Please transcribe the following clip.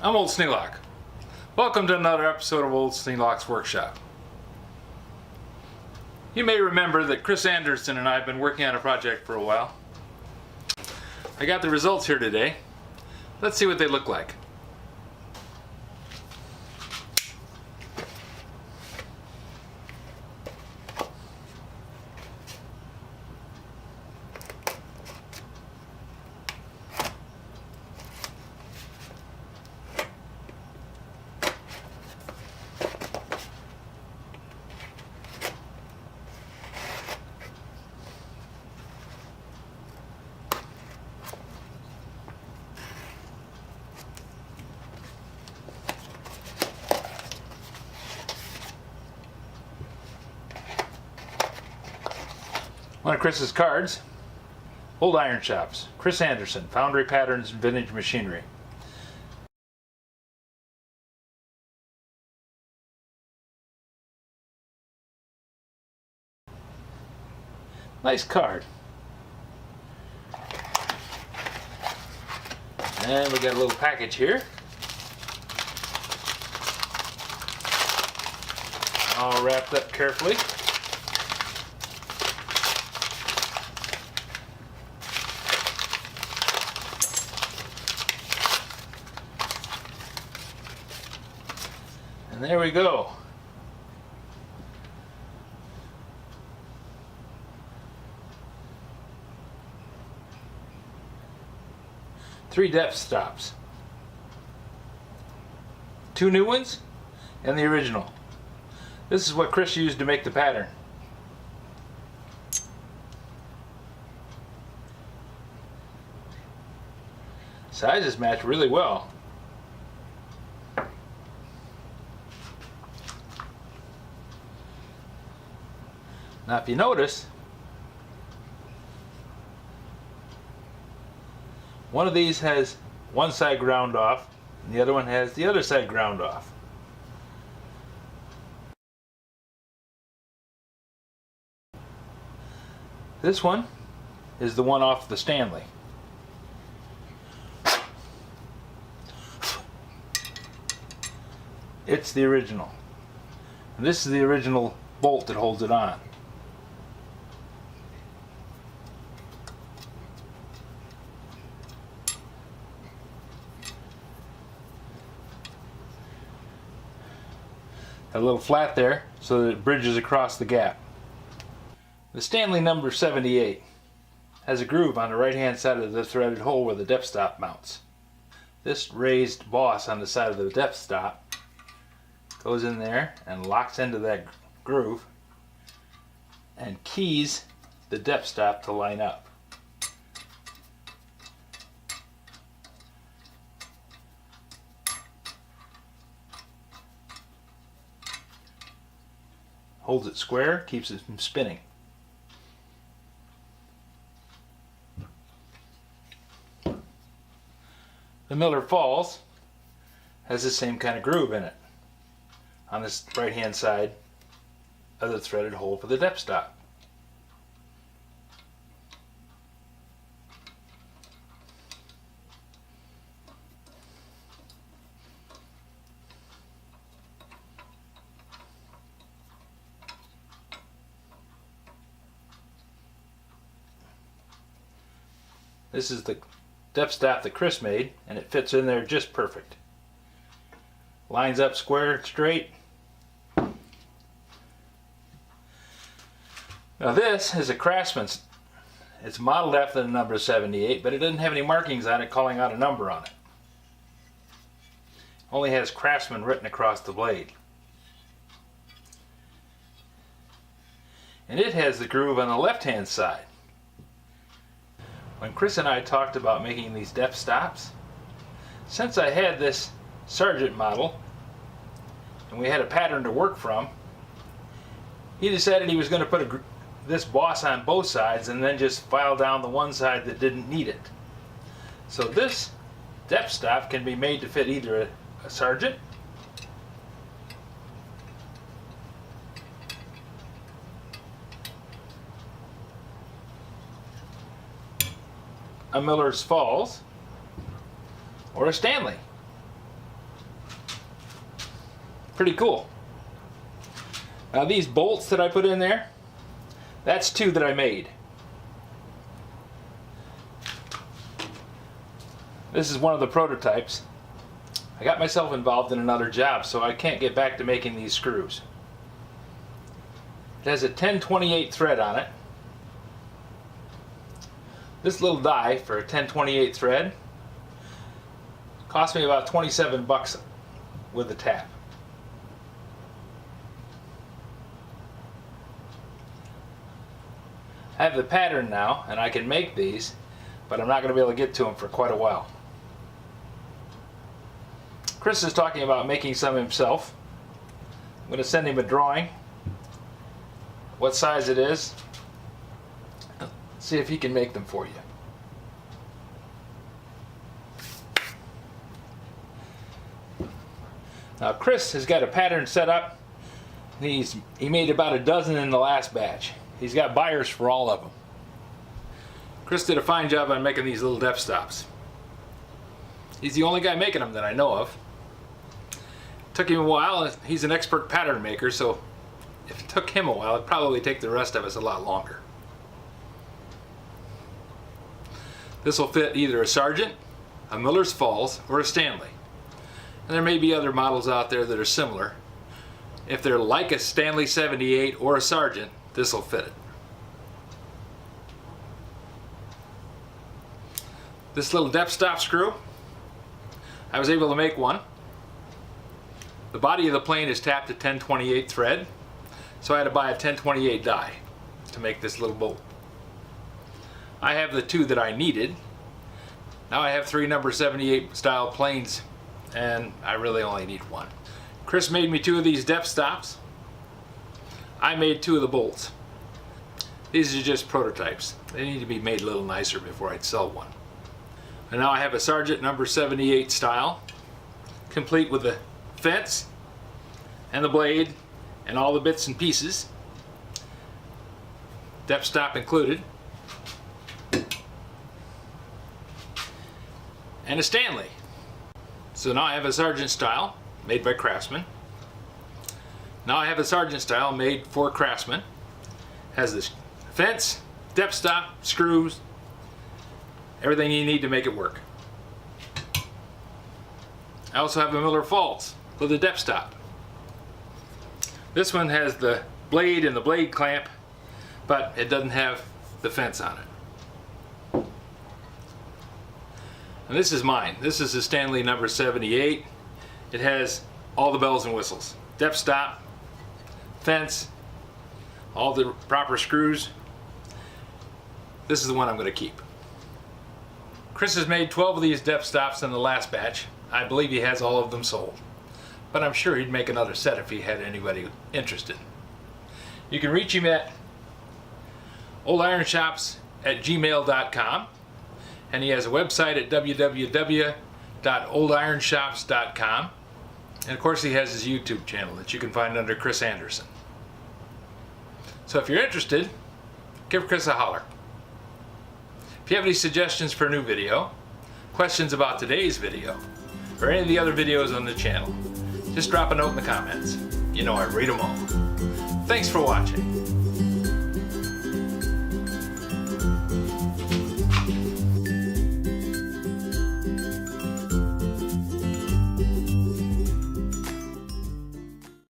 I'm Old Sneelock. Welcome to another episode of Old Sneelock's Workshop. You may remember that Chris Anderson and I have been working on a project for a while. I got the results here today. Let's see what they look like. One of Chris's cards, Old Iron Shops, Chris Anderson, Foundry Patterns and Vintage Machinery. Nice card. And we got a little package here. All wrapped up carefully. And there we go. Three depth stops. Two new ones and the original. This is what Chris used to make the pattern. Sizes match really well. Now if you notice, one of these has one side ground off and the other one has the other side ground off. This one is the one off the Stanley. It's the original. And this is the original bolt that holds it on. A little flat there so that it bridges across the gap. The Stanley number 78 has a groove on the right hand side of the threaded hole where the depth stop mounts. This raised boss on the side of the depth stop goes in there and locks into that groove and keys the depth stop to line up. Holds it square, keeps it from spinning. The Miller Falls has the same kind of groove in it on this right hand side of the threaded hole for the depth stop. This is the depth stop that Chris made, and it fits in there just perfect. Lines up square, straight. Now this is a Craftsman's. It's modeled after the number 78, but it doesn't have any markings on it calling out a number on it. Only has Craftsman written across the blade. And it has the groove on the left hand side. When Chris and I talked about making these depth stops, since I had this Sargent model and we had a pattern to work from, he decided he was going to put this boss on both sides and then just file down the one side that didn't need it. So this depth stop can be made to fit either a Sargent a Miller's Falls, or a Stanley. Pretty cool. Now these bolts that I put in there, that's 2 that I made. This is one of the prototypes. I got myself involved in another job, so I can't get back to making these screws. It has a 1028 thread on it. This little die for a 1028 thread cost me about 27 bucks with the tap. I have the pattern now and I can make these, but I'm not going to be able to get to them for quite a while. Chris is talking about making some himself. I'm going to send him a drawing, what size it is, see if he can make them for you. Now Chris has got a pattern set up. He made about a dozen in the last batch. He's got buyers for all of them. Chris did a fine job on making these little depth stops. He's the only guy making them that I know of. Took him a while. He's an expert pattern maker, so if it took him a while, it'd probably take the rest of us a lot longer. This will fit either a Sargent, a Miller's Falls, or a Stanley. And there may be other models out there that are similar. If they're like a Stanley 78 or a Sargent, this will fit it. This little depth stop screw, I was able to make one. The body of the plane is tapped at 1028 thread, so I had to buy a 1028 die to make this little bolt. I have the 2 that I needed. Now I have 3 number 78 style planes, and I really only need 1. Chris made me 2 of these depth stops. I made 2 of the bolts. These are just prototypes. They need to be made a little nicer before I'd sell one. And now I have a Sargent number 78 style, complete with the fence and the blade and all the bits and pieces, depth stop included, and a Stanley. So now I have a Sargent style made by Craftsman. Now I have a Sargent style made for Craftsman. Has this fence, depth stop, screws, everything you need to make it work. I also have a Miller Falls with a depth stop. This one has the blade and the blade clamp, but it doesn't have the fence on it. And this is mine. This is the Stanley number 78. It has all the bells and whistles. Depth stop, fence, all the proper screws. This is the one I'm going to keep. Chris has made 12 of these depth stops in the last batch. I believe he has all of them sold. But I'm sure he'd make another set if he had anybody interested. You can reach him at oldironshops@gmail.com, and he has a website at www.oldironshops.com, and of course he has his YouTube channel that you can find under Chris Anderson. So if you're interested, give Chris a holler. If you have any suggestions for a new video, questions about today's video, or any of the other videos on the channel, just drop a note in the comments. You know I read them all. Thanks for watching.